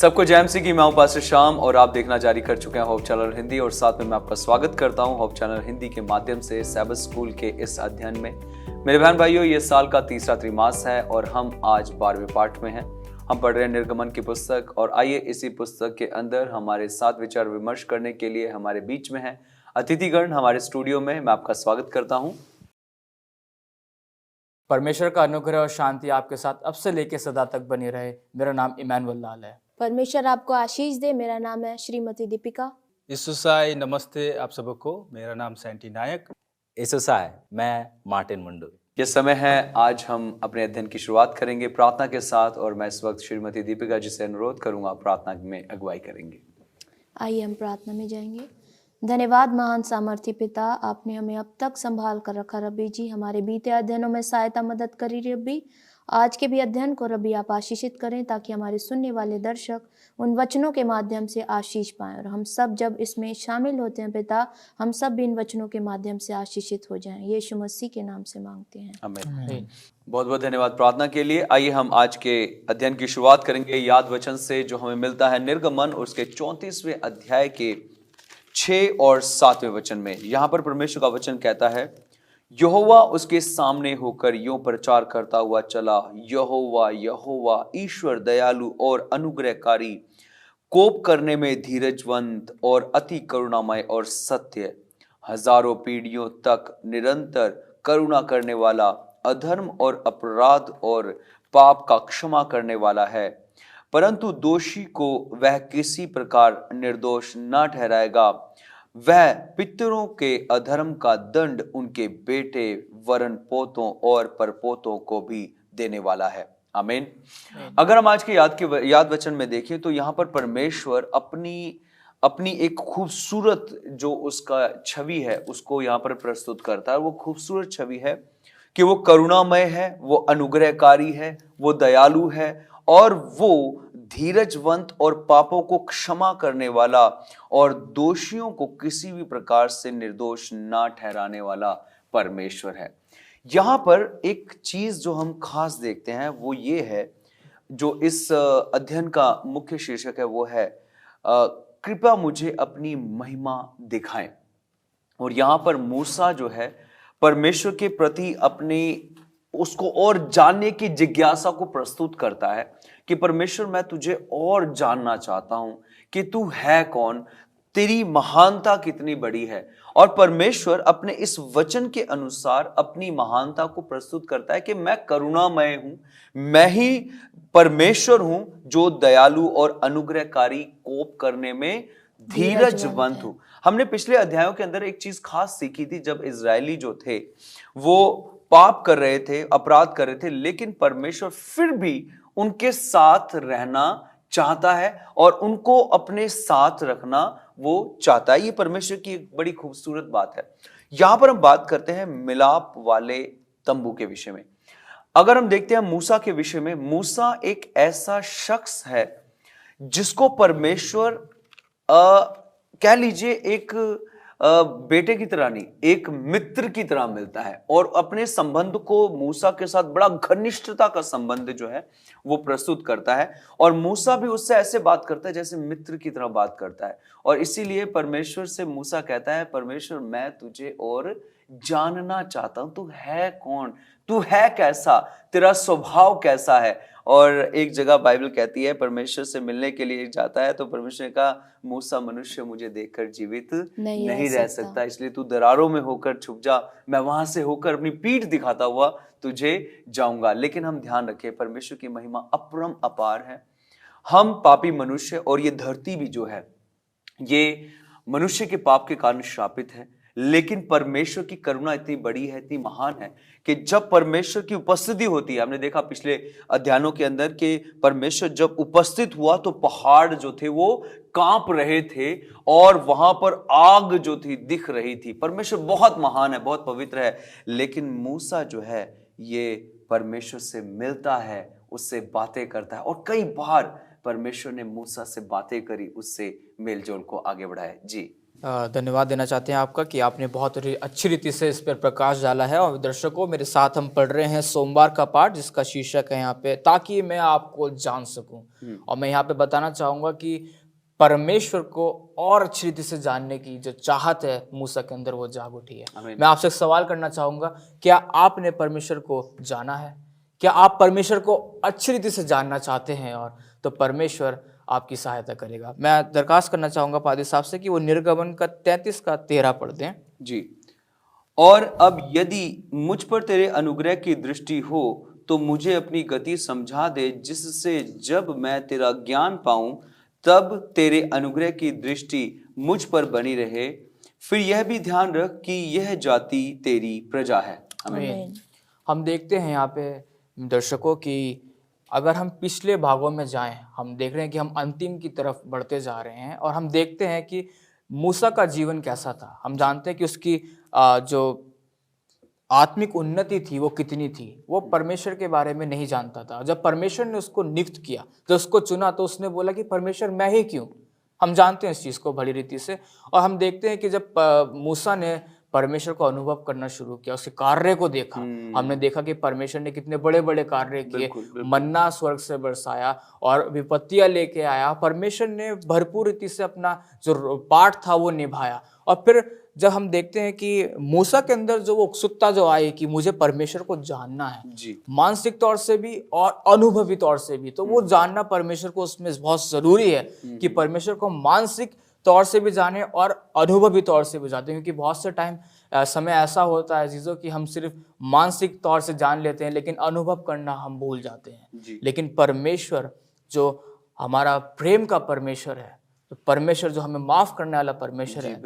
सबको जय मसीह की। मैं हूं पास्टर शाम और आप देखना जारी कर चुके हैं होप चैनल हिंदी और साथ में मैं आपका स्वागत करता हूं होप चैनल हिंदी के माध्यम से सैबत स्कूल के इस अध्ययन में। मेरे बहन भाइयों, ये साल का तीसरा त्रिमास है और हम आज 12वें पाठ में हैं। हम पढ़ रहे हैं निर्गमन की पुस्तक और आइए इसी पुस्तक के अंदर हमारे साथ विचार विमर्श करने के लिए हमारे बीच में है अतिथिगण हमारे स्टूडियो में। मैं आपका स्वागत करता हूँ। परमेश्वर का अनुग्रह और शांति आपके साथ अब से लेकर सदा तक बनी रहे। मेरा नाम इमैनुअल लाल है। परमेश्वर आपको आशीष दे। मेरा नाम है श्रीमती दीपिका। इसुसाई नमस्ते आप सबको। मेरा नाम सैंटी नायक। इसुसाई, मैं मार्टिन मुंडू। ये समय है, आज हम अपने अध्ययन की शुरुआत करेंगे प्रार्थना के साथ और मैं इस वक्त श्रीमती दीपिका जी से अनुरोध करूंगा प्रार्थना में अगुवाई करेंगे। आइए हम प्रार्थना में जाएंगे। धन्यवाद महान सामर्थी पिता, आपने हमें अब तक संभाल कर रखा रब्बी जी। हमारे बीते अध्ययनों में सहायता मदद करी रब्बी। आज के भी अध्ययन को रब्बी आप आशीषित करें ताकि हमारे सुनने वाले दर्शक उन वचनों के माध्यम से आशीष पाएं और हम सब जब इसमें शामिल होते हैं पिता, हम सब भी इन वचनों के माध्यम से आशीषित हो जाएं। यीशु मसीह के नाम से मांगते हैं, आमीन। बहुत बहुत धन्यवाद प्रार्थना के लिए। आइए हम आज के अध्ययन की शुरुआत करेंगे याद वचन से जो हमें मिलता है निर्गमन और उसके 34वें अध्याय के 6 और 7वें वचन में। यहाँ पर परमेश्वर का वचन कहता है, यहोवा उसके सामने होकर यूं प्रचार करता हुआ चला, यहोवा यहोवा ईश्वर दयालु और अनुग्रहकारी, कोप करने में धीरजवंत और अति करुणामय और सत्य, हजारों पीढ़ियों तक निरंतर करुणा करने वाला, अधर्म और अपराध और पाप का क्षमा करने वाला है, परंतु दोषी को वह किसी प्रकार निर्दोष न ठहराएगा। वह पितरों के अधर्म का दंड उनके बेटे वरन पोतों और परपोतों को भी देने वाला है। आमीन। अगर हम आज के याद वचन में देखें तो यहाँ पर परमेश्वर अपनी एक खूबसूरत जो उसका छवि है उसको यहाँ पर प्रस्तुत करता है। वो खूबसूरत छवि है कि वो करुणामय है, वो अनुग्रहकारी है, वो दयालु है और वो धीरजवंत और पापों को क्षमा करने वाला और दोषियों को किसी भी प्रकार से निर्दोष ना ठहराने वाला परमेश्वर है। यहां पर एक चीज जो हम खास देखते हैं वो ये है, जो इस अध्ययन का मुख्य शीर्षक है वो है कृपया मुझे अपनी महिमा दिखाएं। और यहां पर मूसा जो है परमेश्वर के प्रति अपनी उसको और जानने की जिज्ञासा को प्रस्तुत करता है कि परमेश्वर मैं तुझे और जानना चाहता हूं कि तू है कौन, तेरी महानता कितनी बड़ी है। और परमेश्वर अपने इस वचन के अनुसार अपनी महानता को प्रस्तुत करता है कि मैं करुणामय हूं, मैं ही परमेश्वर हूं जो दयालु और अनुग्रहकारी, कोप करने में धीरजवंत हूं। हमने पिछले अध्यायों के अंदर एक चीज खास सीखी थी, जब इजरायली जो थे वो पाप कर रहे थे, अपराध कर रहे थे, लेकिन परमेश्वर फिर भी उनके साथ रहना चाहता है और उनको अपने साथ रखना वो चाहता है। ये परमेश्वर की एक बड़ी खूबसूरत बात है। यहां पर हम बात करते हैं मिलाप वाले तंबू के विषय में। अगर हम देखते हैं मूसा के विषय में, मूसा एक ऐसा शख्स है जिसको परमेश्वर कह लीजिए एक बेटे की तरह नहीं, एक मित्र की तरह मिलता है और अपने संबंध को मूसा के साथ बड़ा घनिष्ठता का संबंध जो है वो प्रस्तुत करता है और मूसा भी उससे ऐसे बात करता है जैसे मित्र की तरह बात करता है। और इसीलिए परमेश्वर से मूसा कहता है, परमेश्वर मैं तुझे और जानना चाहता हूं, तू है कौन, तू है कैसा, तेरा स्वभाव कैसा है। और एक जगह बाइबल कहती है परमेश्वर से मिलने के लिए जाता है तो परमेश्वर ने कहा, मूसा मनुष्य मुझे देखकर जीवित नहीं रह सकता, इसलिए तू दरारों में होकर छुप जा, मैं वहां से होकर अपनी पीठ दिखाता हुआ तुझे जाऊंगा। लेकिन हम ध्यान रखें, परमेश्वर की महिमा अपरम अपार है। हम पापी मनुष्य और ये धरती भी जो है ये मनुष्य के पाप के कारण श्रापित है, लेकिन परमेश्वर की करुणा इतनी बड़ी है, इतनी महान है कि जब परमेश्वर की उपस्थिति होती है, हमने देखा पिछले अध्यायों के अंदर कि परमेश्वर जब उपस्थित हुआ तो पहाड़ जो थे वो कांप रहे थे और वहां पर आग जो थी दिख रही थी। परमेश्वर बहुत महान है, बहुत पवित्र है, लेकिन मूसा जो है ये परमेश्वर से मिलता है, उससे बातें करता है और कई बार परमेश्वर ने मूसा से बातें करी, उससे मेलजोल को आगे बढ़ाया। जी धन्यवाद देना चाहते हैं आपका कि आपने बहुत अच्छी रीति से इस पर प्रकाश डाला है। और दर्शकों, मेरे साथ हम पढ़ रहे हैं सोमवार का पाठ, जिसका शीर्षक है यहाँ पे ताकि मैं आपको जान सकूं। और मैं यहाँ पे बताना चाहूँगा कि परमेश्वर को और अच्छी रीति से जानने की जो चाहत है मूसा के अंदर, वो जाग उठी है। मैं आपसे एक सवाल करना चाहूँगा, क्या आपने परमेश्वर को जाना है? क्या आप परमेश्वर को अच्छी रीति से जानना चाहते हैं? और तो परमेश्वर आपकी सहायता करेगा। मैं दरखास्त करना चाहूँगा पादी साहब से कि वो निर्गमन का 33 का 13 पढ़ दें। जी। और अब यदि मुझ पर तेरे अनुग्रह की दृष्टि हो तो मुझे अपनी गति समझा दे, जिससे जब मैं तेरा ज्ञान पाऊं तब तेरे अनुग्रह की दृष्टि मुझ पर बनी रहे। फिर यह भी ध्यान रख कि यह जाति तेरी प्रजा है। आमीन। हम देखते हैं यहाँ पे दर्शकों कि अगर हम पिछले भागों में जाएं, हम देख रहे हैं कि हम अंतिम की तरफ बढ़ते जा रहे हैं और हम देखते हैं कि मूसा का जीवन कैसा था। हम जानते हैं कि उसकी जो आत्मिक उन्नति थी वो कितनी थी। वो परमेश्वर के बारे में नहीं जानता था। जब परमेश्वर ने उसको नियुक्त किया, जब उसको चुना, तो उसने बोला कि परमेश्वर मैं ही क्यों। हम जानते हैं इस चीज़ को भली रीति से। और हम देखते हैं कि जब मूसा ने परमेश्वर को अनुभव करना शुरू किया, उसके कार्य को देखा, हमने देखा कि परमेश्वर ने कितने बड़े बड़े कार्य किए। मन्ना स्वर्ग से बरसाया और विपत्तियां लेके आया। परमेश्वर ने भरपूर रीति से अपना जो पाठ था वो निभाया। और फिर जब हम देखते हैं कि मूसा के अंदर जो वो उत्सुकता जो आई कि मुझे परमेश्वर को जानना है, मानसिक तौर से भी और अनुभवी तौर से भी, तो वो जानना परमेश्वर को उसमें बहुत जरूरी है कि परमेश्वर को मानसिक तौर से भी जाने और अनुभवी तौर से भी जाते हैं। क्योंकि बहुत से टाइम समय ऐसा होता है चीज़ों कि हम सिर्फ मानसिक तौर से जान लेते हैं, लेकिन अनुभव करना हम भूल जाते हैं। लेकिन परमेश्वर जो हमारा प्रेम का परमेश्वर है, तो परमेश्वर जो हमें माफ करने वाला परमेश्वर है।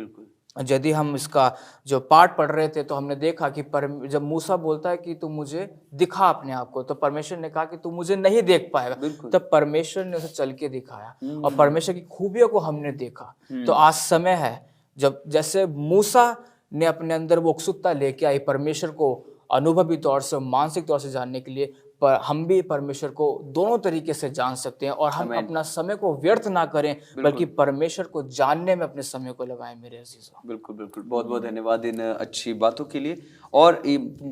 यदि हम इसका जो पाठ पढ़ रहे थे तो हमने देखा कि जब मूसा बोलता है कि तू मुझे दिखा अपने आप को, तो परमेश्वर ने कहा कि तू मुझे नहीं देख पाएगा। तब परमेश्वर ने उसे चल के दिखाया और परमेश्वर की खूबियों को हमने देखा। तो आज समय है जब जैसे मूसा ने अपने अंदर वो उत्सुकता लेके आई परमेश्वर को अनुभवी तौर से, मानसिक तौर से जानने के लिए, पर हम भी परमेश्वर को दोनों तरीके से जान सकते हैं। और हम अपना समय को व्यर्थ ना करें, बल्कि परमेश्वर को जानने में अपने समय को लगाएं। मेरे अजीजों, बिल्कुल बिल्कुल, बहुत बहुत धन्यवाद इन अच्छी बातों के लिए। और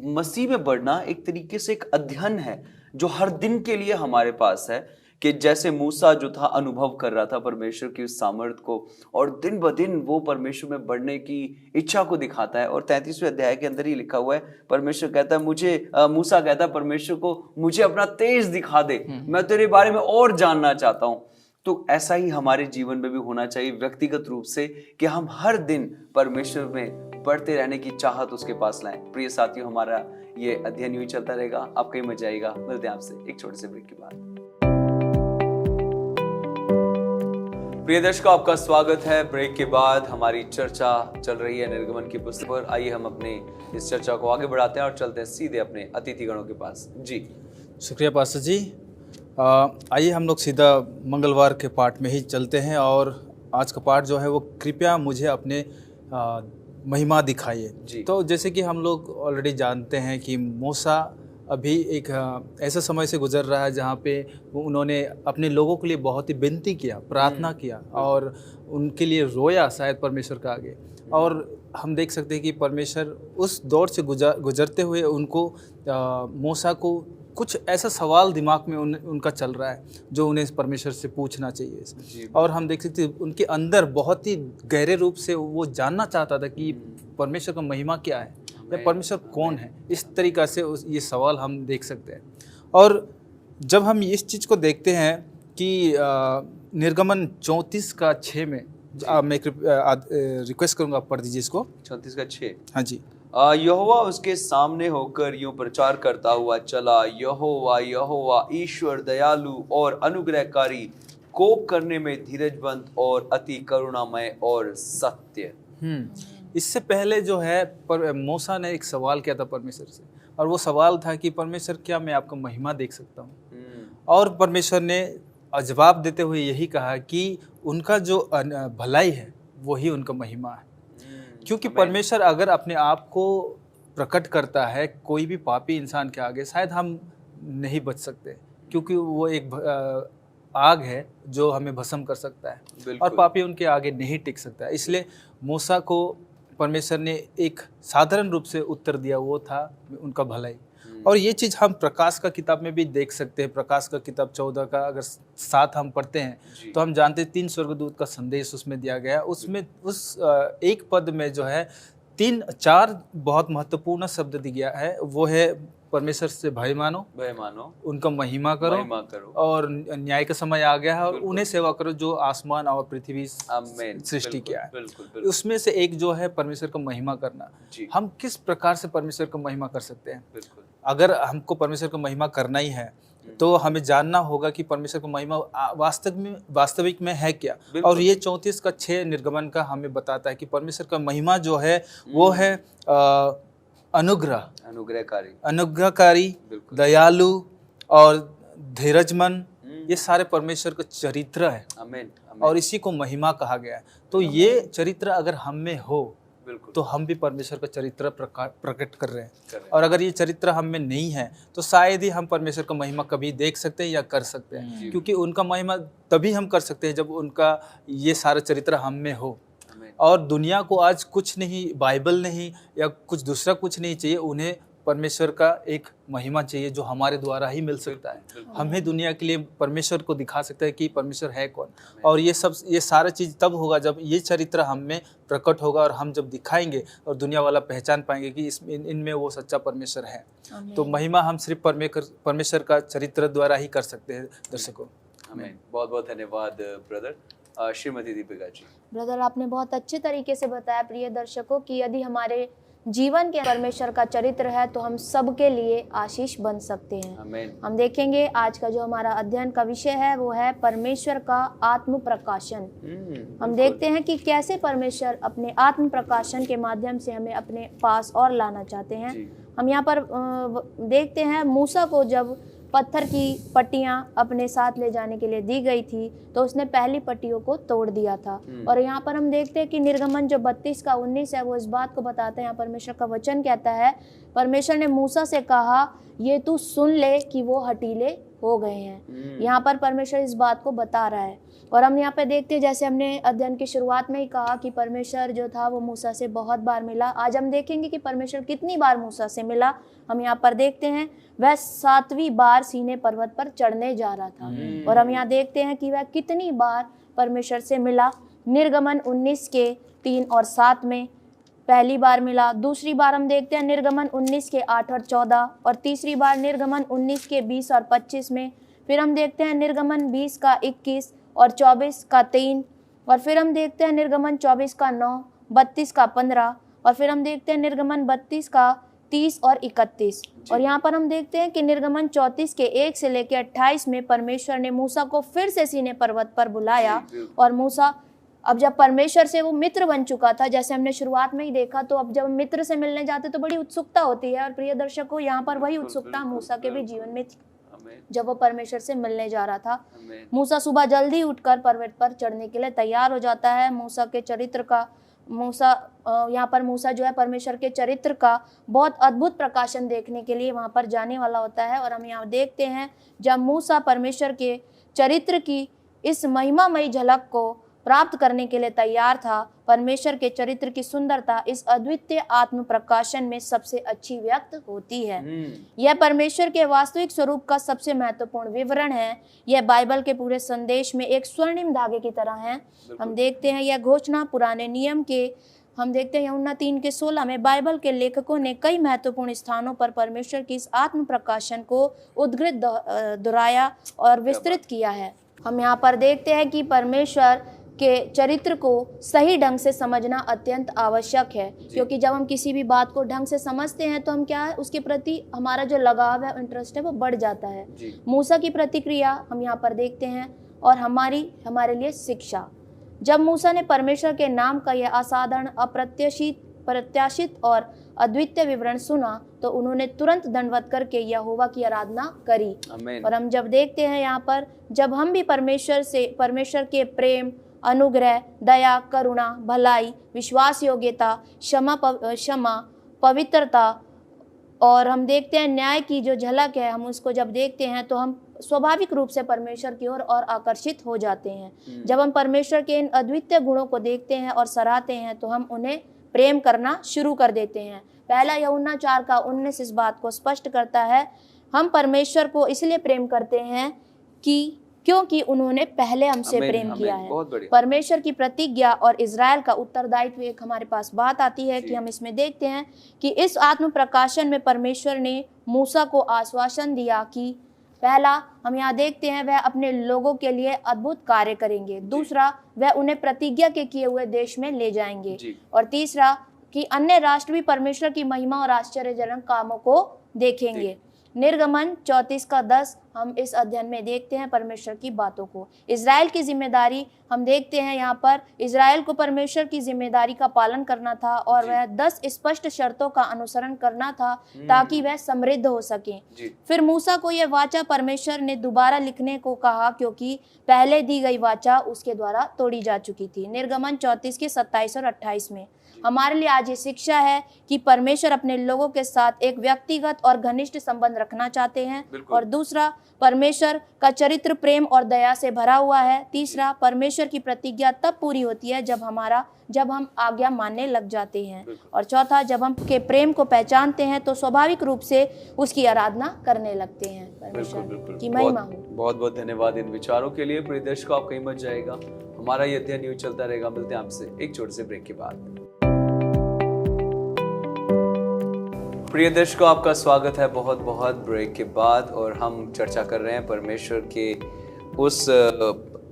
मसीह में बढ़ना एक तरीके से एक अध्ययन है जो हर दिन के लिए हमारे पास है। कि जैसे मूसा जो था अनुभव कर रहा था परमेश्वर की उस सामर्थ को, और दिन ब दिन वो परमेश्वर में बढ़ने की इच्छा को दिखाता है। और 33वें अध्याय के अंदर ही लिखा हुआ है, परमेश्वर कहता है मूसा कहता है परमेश्वर को, मुझे अपना तेज दिखा दे, मैं तेरे बारे में और जानना चाहता हूँ। तो ऐसा ही हमारे जीवन में भी होना चाहिए व्यक्तिगत रूप से, कि हम हर दिन परमेश्वर में बढ़ते रहने की चाहत उसके पास लाएं। प्रिय साथियों, हमारा ये अध्ययन यूं ही चलता रहेगा, आपका ही मजा आएगा। मिलते हैं आपसे एक छोटे से ब्रेक के बाद। प्रिय दर्शकों, आपका स्वागत है। ब्रेक के बाद हमारी चर्चा चल रही है निर्गमन की पुस्तक पर। आइए हम अपने इस चर्चा को आगे बढ़ाते हैं और चलते हैं सीधे अपने अतिथिगणों के पास। जी शुक्रिया पास्टर जी। आइए हम लोग सीधा मंगलवार के पाठ में ही चलते हैं। और आज का पाठ जो है वो कृपया मुझे अपने महिमा दिखाइए। तो जैसे कि हम लोग ऑलरेडी जानते हैं कि मूसा अभी एक ऐसा समय से गुजर रहा है जहाँ पे उन्होंने अपने लोगों के लिए बहुत ही विनती किया, प्रार्थना किया और उनके लिए रोया शायद परमेश्वर के आगे। और हम देख सकते हैं कि परमेश्वर उस दौर से गुजरते हुए उनको मूसा को कुछ ऐसा सवाल दिमाग में उनका चल रहा है जो उन्हें परमेश्वर से पूछना चाहिए। और हम देख सकते हैं उनके अंदर बहुत ही गहरे रूप से वो जानना चाहता था कि परमेश्वर का महिमा क्या है, परमेश्वर कौन है। इस तरीक़ा से ये सवाल हम देख सकते हैं। और जब हम इस चीज़ को देखते हैं कि निर्गमन 34 का 6 में, मैं रिक्वेस्ट करूँगा आप पढ़ दीजिए इसको। 34 का 6। हाँ जी। यहोवा उसके सामने होकर यूं प्रचार करता हुआ चला, यहोवा यहोवा ईश्वर दयालु और अनुग्रहकारी, कोप करने में धीरजवंत और अति करुणामय और सत्य। इससे पहले जो है मूसा ने एक सवाल किया था परमेश्वर से, और वो सवाल था कि परमेश्वर क्या मैं आपका महिमा देख सकता हूँ। और परमेश्वर ने जवाब देते हुए यही कहा कि उनका जो भलाई है वही उनका महिमा है। क्योंकि परमेश्वर अगर अपने आप को प्रकट करता है कोई भी पापी इंसान के आगे, शायद हम नहीं बच सकते, क्योंकि वो एक आग है जो हमें भस्म कर सकता है, बिल्कुल। और पापी उनके आगे नहीं टिक सकता है। इसलिए मूसा को परमेश्वर ने एक साधारण रूप से उत्तर दिया, वो था उनका भलाई। और ये चीज़ हम प्रकाश का किताब में भी देख सकते हैं। प्रकाश का किताब 14 का अगर 7 हम पढ़ते हैं तो हम जानते हैं 3 स्वर्गदूत का संदेश उसमें दिया गया। उसमें उस एक पद में जो है 3-4 बहुत महत्वपूर्ण शब्द दिया गया है। वो है परमेश्वर से भय मानो, उनका महिमा करो, और न्याय का समय आ गया है और उन्हें सेवा करो जो आसमान और पृथ्वी सृष्टि किया है। उसमें से एक जो है परमेश्वर का महिमा करना। हम किस प्रकार से परमेश्वर का महिमा कर सकते हैं? अगर हमको परमेश्वर का महिमा करना ही है तो हमें जानना होगा कि परमेश्वर का महिमा वास्तविक में है क्या। और ये 34 का 6 निर्गमन का हमें बताता है कि परमेश्वर का महिमा जो है वो है अनुग्रहकारी, दयालु और धीरजमन। ये सारे परमेश्वर का चरित्र है। आमीन। और इसी को महिमा कहा गया है। तो ये चरित्र अगर हम में हो तो हम भी परमेश्वर का चरित्र प्रकट कर रहे हैं। और अगर ये चरित्र हम में नहीं है तो शायद ही हम परमेश्वर का महिमा कभी देख सकते हैं या कर सकते हैं, क्योंकि उनका महिमा तभी हम कर सकते हैं जब उनका ये सारा चरित्र हम में हो। और दुनिया को आज कुछ नहीं, बाइबल नहीं या कुछ दूसरा कुछ नहीं चाहिए, उन्हें परमेश्वर का एक महिमा चाहिए जो हमारे द्वारा ही मिल सकता है। हमें दुनिया के लिए परमेश्वर को दिखा सकता है कि परमेश्वर है कौन। और ये सारा चीज़ तब होगा जब ये चरित्र हम में प्रकट होगा और हम जब दिखाएंगे और दुनिया वाला पहचान पाएंगे कि इनमें वो सच्चा परमेश्वर है। तो महिमा हम सिर्फ परमेश्वर का चरित्र द्वारा ही कर सकते हैं। दर्शकों, बहुत बहुत धन्यवाद ब्रदर। श्रीमती दीपिका जी। ब्रदर, आपने बहुत अच्छे तरीके से बताया प्रिय दर्शकों कि यदि हमारे जीवन के परमेश्वर का चरित्र है तो हम सबके लिए आशीष बन सकते हैं। आमीन। हम देखेंगे आज का जो हमारा अध्ययन का विषय है वो है परमेश्वर का आत्म प्रकाशन। हम देखते हैं कि कैसे परमेश्वर अपने आत्म प्रकाशन के माध्यम से हमें अपने पास और लाना चाहते हैं। हम यहाँ पर देखते हैं मूसा को जब पत्थर की पट्टियां अपने साथ ले जाने के लिए दी गई थी तो उसने पहली पट्टियों को तोड़ दिया था। और यहाँ पर हम देखते हैं कि निर्गमन जो 32 का 19 है वो इस बात को बताता है। यहाँ परमेश्वर का वचन कहता है, परमेश्वर ने मूसा से कहा ये तू सुन ले कि वो हठीले हो गए हैं। यहाँ पर परमेश्वर इस बात को बता रहा है। और हम यहाँ पे देखते हैं, जैसे हमने अध्ययन की शुरुआत में ही कहा कि परमेश्वर जो था वो मूसा से बहुत बार मिला। आज हम देखेंगे कि परमेश्वर कितनी बार मूसा से मिला। हम यहाँ पर देखते हैं वह 7वीं बार सीने पर्वत पर चढ़ने जा रहा था। और हम यहाँ देखते हैं कि वह कितनी बार परमेश्वर से मिला। निर्गमन 19 के 3 और 7 में पहली बार मिला। दूसरी बार हम देखते हैं निर्गमन 19 के 8 और 14, और तीसरी बार निर्गमन 19 के 20 और 25 में। फिर हम देखते हैं निर्गमन 20 का 21 और 24 का 3, और फिर हम देखते हैं निर्गमन 24 का 9, 32 का 15, और फिर हम देखते हैं निर्गमन 32 का 30 और 31। और यहाँ पर हम देखते हैं कि निर्गमन 34 के 1 से लेकर 28 में परमेश्वर ने मूसा को फिर से सीने पर्वत पर बुलाया। और मूसा अब जब परमेश्वर से वो मित्र बन चुका था, जैसे हमने शुरुआत में ही देखा, तो अब जब मित्र से मिलने जाते तो बड़ी उत्सुकता होती है। और प्रिय दर्शकों, यहाँ पर वही उत्सुकता मूसा के भी जीवन में थी जब वो परमेश्वर से मिलने जा रहा था। मूसा सुबह जल्दी उठकर पर्वत पर चढ़ने के लिए तैयार हो जाता है। यहाँ पर मूसा जो है परमेश्वर के चरित्र का बहुत अद्भुत प्रकाशन देखने के लिए वहाँ पर जाने वाला होता है। और हम यहाँ देखते हैं जब मूसा परमेश्वर के चरित्र की इस महिमामयी झलक को प्राप्त करने के लिए तैयार था, परमेश्वर के चरित्र की सुंदरता इस अद्वितीय आत्म प्रकाशन में सबसे अच्छी व्यक्त होती है। यह परमेश्वर के वास्तविक स्वरूप का सबसे महत्वपूर्ण विवरण है। यह बाइबल के पूरे संदेश में एक स्वर्णिम धागे की तरह है। हम देखते हैं यह घोषणा पुराने नियम के हम देखते हैं यूहन्ना 3 के 16 में बाइबल के लेखकों ने कई महत्वपूर्ण स्थानों पर परमेश्वर की इस आत्म प्रकाशन को उद्धृत दोहराया और विस्तृत किया है। हम यहाँ पर देखते हैं कि परमेश्वर के चरित्र को सही ढंग से समझना अत्यंत आवश्यक है, क्योंकि जब हम किसी भी बात को ढंग से समझते हैं तो हम क्या है, उसके प्रति हमारा जो लगाव है, इंटरेस्ट है, वो बढ़ जाता है। मूसा की प्रतिक्रिया हम यहाँ पर देखते हैं और हमारे लिए शिक्षा। जब मूसा ने परमेश्वर के नाम का यह असाधारण, प्रत्याशित और अद्वितीय विवरण सुना तो उन्होंने तुरंत दंडवत करके यहोवा की आराधना करी। और हम जब देखते हैं यहाँ पर, जब हम भी परमेश्वर के प्रेम, अनुग्रह, दया, करुणा, भलाई, विश्वास योग्यता, क्षमा, पवित्रता और हम देखते हैं न्याय की जो झलक है, हम उसको जब देखते हैं तो हम स्वाभाविक रूप से परमेश्वर की ओर और आकर्षित हो जाते हैं। जब हम परमेश्वर के इन अद्वितीय गुणों को देखते हैं और सराहते हैं तो हम उन्हें प्रेम करना शुरू कर देते हैं। पहला यूहन्ना 4:19 इस बात को स्पष्ट करता है। हम परमेश्वर को इसलिए प्रेम करते हैं कि क्योंकि उन्होंने पहले हमसे प्रेम किया है। परमेश्वर की प्रतिज्ञा और इज़राइल का उत्तरदायित्व एक हमारे पास बात आती है कि हम इसमें देखते हैं कि इस आत्म प्रकाशन में परमेश्वर ने मूसा को आश्वासन दिया कि पहला हम यहाँ देखते हैं वह अपने लोगों के लिए अद्भुत कार्य करेंगे, दूसरा वह उन्हें प्रतिज्ञा के किए हुए देश में ले जाएंगे, और तीसरा कि अन्य राष्ट्र भी परमेश्वर की महिमा और आश्चर्यजनक कामों को देखेंगे। निर्गमन 34:10 हम इस अध्ययन में देखते हैं परमेश्वर की बातों को। इज़राइल की जिम्मेदारी हम देखते हैं यहाँ पर, इज़राइल को परमेश्वर की जिम्मेदारी का पालन करना था और वह 10 स्पष्ट शर्तों का अनुसरण करना था ताकि वह समृद्ध हो सके। फिर मूसा को यह वाचा परमेश्वर ने दोबारा लिखने को कहा क्योंकि पहले दी गई वाचा उसके द्वारा तोड़ी जा चुकी थी। निर्गमन 34:27 और 28 में हमारे लिए आज ये शिक्षा है कि परमेश्वर अपने लोगों के साथ एक व्यक्तिगत और घनिष्ठ संबंध रखना चाहते हैं, और दूसरा परमेश्वर का चरित्र प्रेम और दया से भरा हुआ है। तीसरा परमेश्वर की प्रतिज्ञा तब पूरी होती है जब हम आज्ञा मानने लग जाते हैं, और चौथा जब हम के प्रेम को पहचानते हैं तो स्वाभाविक रूप से उसकी आराधना करने लगते हैं। परमेश्वर की महिमा हो। बहुत बहुत धन्यवाद इन विचारों के लिए। प्रिय दर्शकों, आप कहीं मत जाएगा, हमारा ये अध्ययन यूं चलता रहेगा। मिलते हैं आपसे एक छोटे से ब्रेक के बाद। प्रिय दर्शकों, आपका स्वागत है बहुत बहुत ब्रेक के बाद, और हम चर्चा कर रहे हैं परमेश्वर के उस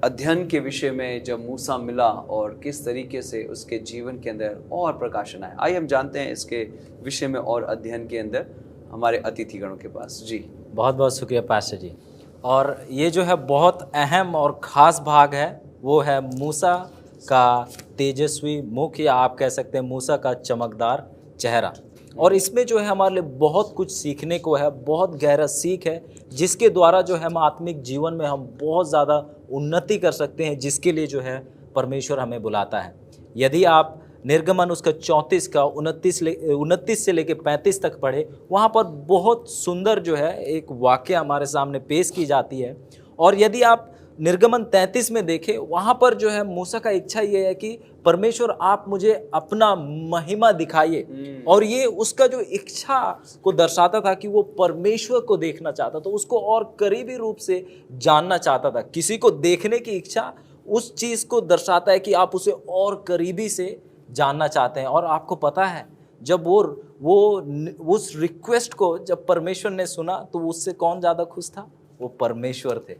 अध्ययन के विषय में जब मूसा मिला और किस तरीके से उसके जीवन के अंदर और प्रकाशन आया। आइए हम जानते हैं इसके विषय में और अध्ययन के अंदर हमारे अतिथिगणों के पास। जी बहुत बहुत शुक्रिया पास्टर जी। और ये जो है बहुत अहम और ख़ास भाग है, वो है मूसा का तेजस्वी मुख, या आप कह सकते हैं मूसा का चमकदार चेहरा। और इसमें जो है हमारे लिए बहुत कुछ सीखने को है, बहुत गहरा सीख है, जिसके द्वारा जो है हम आत्मिक जीवन में हम बहुत ज़्यादा उन्नति कर सकते हैं, जिसके लिए जो है परमेश्वर हमें बुलाता है। यदि आप निर्गमन उसका 34 का 29 से लेकर 35 तक पढ़े, वहाँ पर बहुत सुंदर जो है एक वाक्य हमारे सामने पेश की जाती है। और यदि आप निर्गमन 33 में देखें, वहाँ पर जो है मूसा का इच्छा ये है कि परमेश्वर आप मुझे अपना महिमा दिखाइए, और ये उसका जो इच्छा को दर्शाता था कि वो परमेश्वर को देखना चाहता था, उसको और करीबी रूप से जानना चाहता था। किसी को देखने की इच्छा उस चीज़ को दर्शाता है कि आप उसे और करीबी से जानना चाहते हैं। और आपको पता है, जब वो उस रिक्वेस्ट को जब परमेश्वर ने सुना तो उससे कौन ज़्यादा खुश था? वो परमेश्वर थे।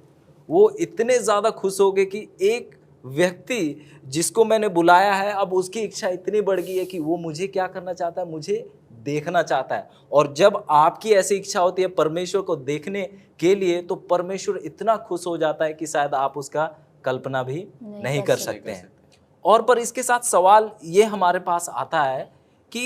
वो इतने ज़्यादा खुश हो गए कि एक व्यक्ति जिसको मैंने बुलाया है, अब उसकी इच्छा इतनी बढ़ गई है कि वो मुझे क्या करना चाहता है? मुझे देखना चाहता है। और जब आपकी ऐसी इच्छा होती है परमेश्वर को देखने के लिए, तो परमेश्वर इतना खुश हो जाता है कि शायद आप उसका कल्पना भी नहीं कर सकते हैं। और पर इसके साथ सवाल ये हमारे पास आता है कि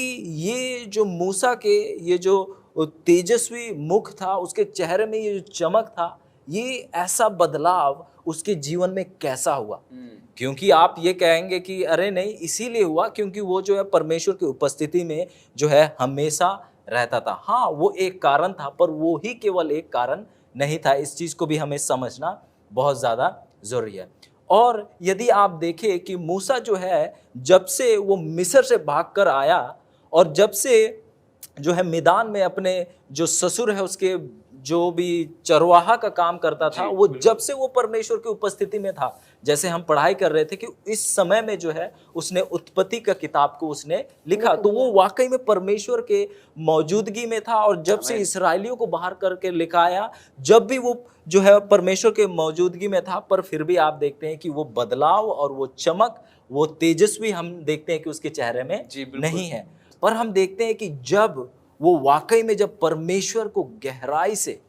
ये जो मूसा के ये जो तेजस्वी मुख था, उसके चेहरे में ये जो चमक था, ये ऐसा बदलाव उसके जीवन में कैसा हुआ? क्योंकि आप ये कहेंगे कि अरे नहीं, इसीलिए हुआ क्योंकि वो जो है परमेश्वर की उपस्थिति में जो है हमेशा रहता था। हाँ, वो एक कारण था, पर वो ही केवल एक कारण नहीं था। इस चीज़ को भी हमें समझना बहुत ज़्यादा ज़रूरी है। और यदि आप देखें कि मूसा जो है, जब से वो मिस्र से भागकर आया और जब से जो है मैदान में अपने जो ससुर है उसके जो भी चरवाहा का काम करता था, वो जब से वो परमेश्वर की उपस्थिति में था, जैसे हम पढ़ाई कर रहे थे कि इस समय में जो है उसने उत्पत्ति का किताब को उसने लिखा, तो वो वाकई में परमेश्वर के मौजूदगी में था। और जब से इस्राएलियों को बाहर करके लिखाया, जब भी वो जो है परमेश्वर के मौजूदगी में था, पर फिर भी आप देखते हैं कि वो बदलाव और वो चमक, वो तेजस्वी हम देखते हैं कि उसके चेहरे में नहीं है। पर हम देखते हैं कि जब वो वाकई में जब परमेश्वर को गहराई से,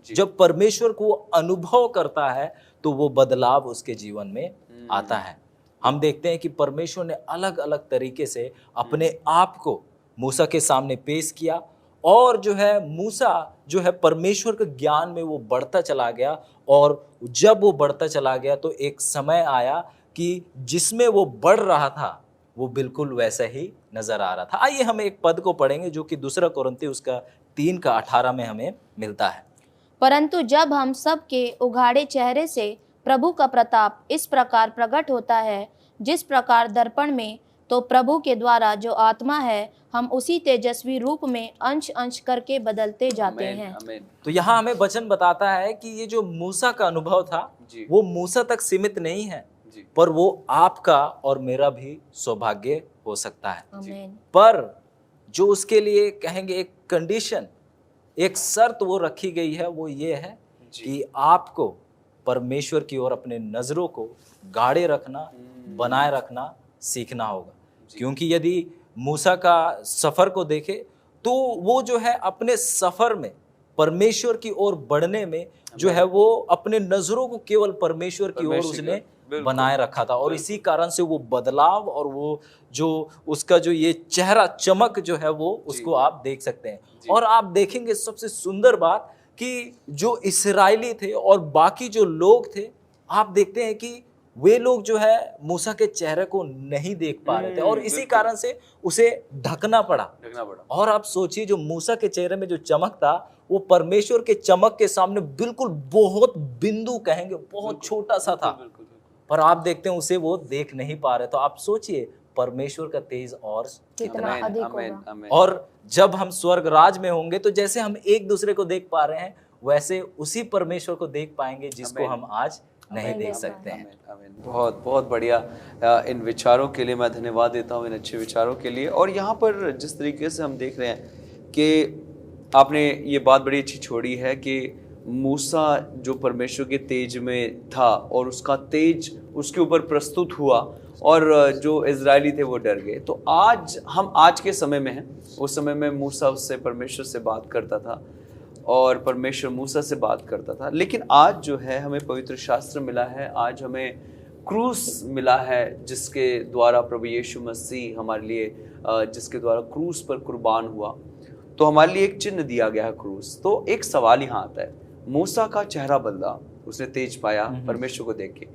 जब परमेश्वर को अनुभव करता है, तो वो बदलाव उसके जीवन में आता है। हम देखते हैं कि परमेश्वर ने अलग अलग तरीके से अपने आप को मूसा के सामने पेश किया, और जो है मूसा जो है परमेश्वर के ज्ञान में वो बढ़ता चला गया। और जब वो बढ़ता चला गया तो एक समय आया कि जिसमें वो बढ़ रहा था वो बिल्कुल वैसा ही नजर आ रहा था। आइए हम एक पद को पढ़ेंगे जो कि 2 कोरिन्थियों उसका 3 का 18 में हमें मिलता है। परंतु जब हम सब के उघाड़े चेहरे से प्रभु का प्रताप इस प्रकार प्रकट होता है जिस प्रकार दर्पण में, तो प्रभु के द्वारा जो आत्मा है हम उसी तेजस्वी रूप में अंश अंश करके बदलते जाते आमीन, हैं। आमीन। तो यहाँ हमें वचन बताता है कि ये जो मूसा का अनुभव था जी। वो मूसा तक सीमित नहीं है, जी। पर वो आपका और मेरा भी सौभाग्य हो सकता है। आमीन। पर जो उसके लिए कहेंगे एक कंडीशन, एक शर्त वो रखी गई है, वो ये है कि आपको परमेश्वर की ओर अपने नजरों को गाढ़े रखना, बनाए रखना सीखना होगा। क्योंकि यदि मूसा का सफर को देखे तो वो जो है अपने सफर में परमेश्वर की ओर बढ़ने में जो है वो अपने नजरों को केवल परमेश्वर की ओर उसने बनाए रखा था, और इसी कारण से वो बदलाव और वो जो उसका जो ये चेहरा चमक जो है वो उसको आप देख सकते हैं। और आप देखेंगे सबसे सुंदर बात कि जो इस्राएली थे और बाकी जो लोग थे, आप देखते हैं कि वे लोग जो है मूसा के चेहरे को नहीं देख पा रहे थे और इसी कारण से उसे ढकना पड़ा। और आप सोचिए जो मूसा के चेहरे में जो चमक था वो परमेश्वर के चमक के सामने बिल्कुल बहुत बिंदु कहेंगे बहुत छोटा सा था, पर आप देखते हैं उसे वो देख नहीं पा रहे। तो आप सोचिए परमेश्वर का तेज और कितना अधिक होगा। और जब हम स्वर्ग राज में होंगे तो जैसे हम एक दूसरे को देख पा रहे हैं वैसे उसी परमेश्वर को देख पाएंगे जिसको हम आज नहीं देख सकते हैं। बहुत बहुत बढ़िया। इन विचारों के लिए मैं धन्यवाद देता हूँ, इन अच्छे विचारों के लिए। और यहाँ पर जिस तरीके से हम देख रहे हैं कि आपने ये बात बड़ी अच्छी छोड़ी है कि मूसा जो परमेश्वर के तेज में था और उसका तेज उसके ऊपर प्रस्तुत हुआ और जो इजरायली थे वो डर गए। तो आज हम आज के समय में हैं, उस समय में मूसा उससे परमेश्वर से बात करता था और परमेश्वर मूसा से बात करता था। लेकिन आज जो है हमें पवित्र शास्त्र मिला है, आज हमें क्रूस मिला है जिसके द्वारा प्रभु यीशु मसीह हमारे लिए जिसके द्वारा क्रूस पर कुर्बान हुआ, तो हमारे लिए एक चिन्ह दिया गया है क्रूस। तो एक सवाल यहाँ आता है, मूसा का चेहरा बदला, उसने तेज पाया परमेश्वर को देख के,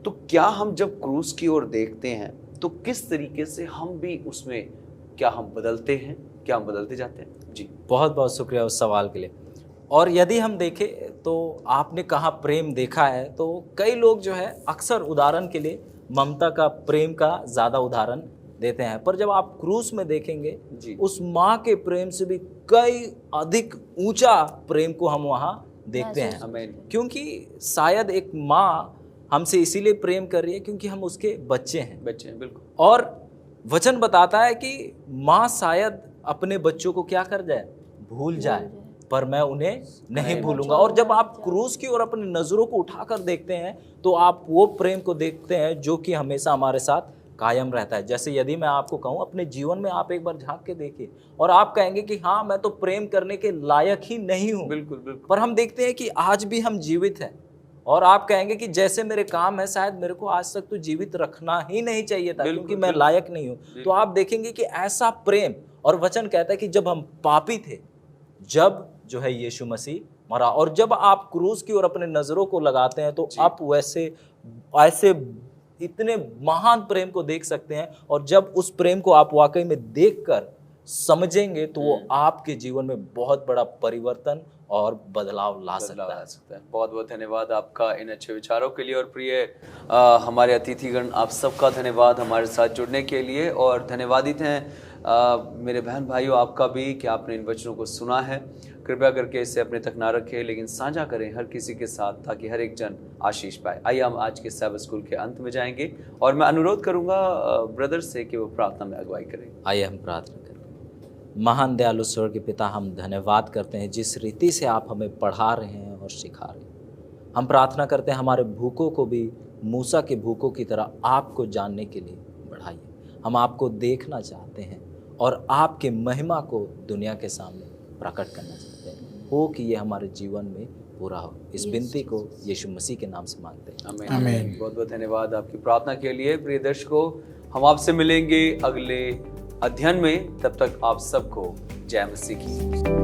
तो क्या हम जब क्रूस की ओर देखते हैं तो किस तरीके से हम भी उसमें क्या हम बदलते हैं, क्या हम बदलते जाते हैं? जी बहुत बहुत शुक्रिया उस सवाल के लिए। और यदि हम देखें तो आपने कहा प्रेम देखा है, तो कई लोग जो है अक्सर उदाहरण के लिए ममता का प्रेम का ज़्यादा उदाहरण देते हैं, पर जब आप क्रूस में देखेंगे उस माँ के प्रेम से भी कई अधिक ऊंचा प्रेम को हम वहाँ देखते हैं। क्योंकि शायद एक माँ हमसे इसीलिए प्रेम कर रही है क्योंकि हम उसके बच्चे हैं। बिल्कुल। और वचन बताता है कि माँ शायद अपने बच्चों को क्या कर जाए, भूल जाए, पर मैं उन्हें नहीं भूलूंगा। और जब आप क्रूस की ओर अपनी नजरों को उठाकर देखते हैं तो आप वो प्रेम को देखते हैं जो कि हमेशा हमारे साथ कायम रहता है। जैसे यदि मैं आपको कहूँ अपने जीवन में आप एक बार झांक के देखिए और आप कहेंगे कि हाँ मैं तो प्रेम करने के लायक ही नहीं हूँ, बिल्कुल बिल्कुल, पर हम देखते हैं कि आज भी हम जीवित हैं। और आप कहेंगे कि जैसे मेरे काम है शायद मेरे को आज तक तो जीवित रखना ही नहीं चाहिए था क्योंकि मैं लायक नहीं हूँ। तो आप देखेंगे कि ऐसा प्रेम, और वचन कहता है कि जब हम पापी थे, जब जो है यीशु मसीह मरा, और जब आप क्रूस की ओर अपने नजरों को लगाते हैं तो आप वैसे ऐसे इतने महान प्रेम को देख सकते हैं। और जब उस प्रेम को आप वाकई में देखकर समझेंगे तो वो आपके जीवन में बहुत बड़ा परिवर्तन और बदलाव ला सकता है। बहुत बहुत धन्यवाद आपका इन अच्छे विचारों के लिए। और प्रिय हमारे अतिथिगण, आप सबका धन्यवाद हमारे साथ जुड़ने के लिए। और धन्यवादित हैं मेरे बहन भाइयों आपका भी कि आपने इन वचनों को सुना है। कृपया करके इसे अपने तक ना रखें, लेकिन साझा करें हर किसी के साथ ताकि हर एक जन आशीष पाए। आइए हम आज के सैबत स्कूल के अंत में जाएंगे और मैं अनुरोध करूंगा ब्रदर से कि वो प्रार्थना में अगुवाई करें। आइए हम प्रार्थना करें। महान दयालु स्वर्गीय पिता, हम धन्यवाद करते हैं जिस रीति से आप हमें पढ़ा रहे हैं और सिखा रहे हैं। हम प्रार्थना करते हैं हमारे भूखों को भी मूसा के भूखों की तरह आपको जानने के लिए बढ़ाइए। हम आपको देखना चाहते हैं और आपके महिमा को दुनिया के सामने प्रकट करना चाहते हैं। हो कि ये हमारे जीवन में पूरा हो। इस विनती को यीशु मसीह के नाम से मांगते हैं, आमीन। बहुत बहुत धन्यवाद आपकी प्रार्थना के लिए। प्रिय दर्शकों, हम आपसे मिलेंगे अगले अध्ययन में। तब तक आप सबको जय मसीह की।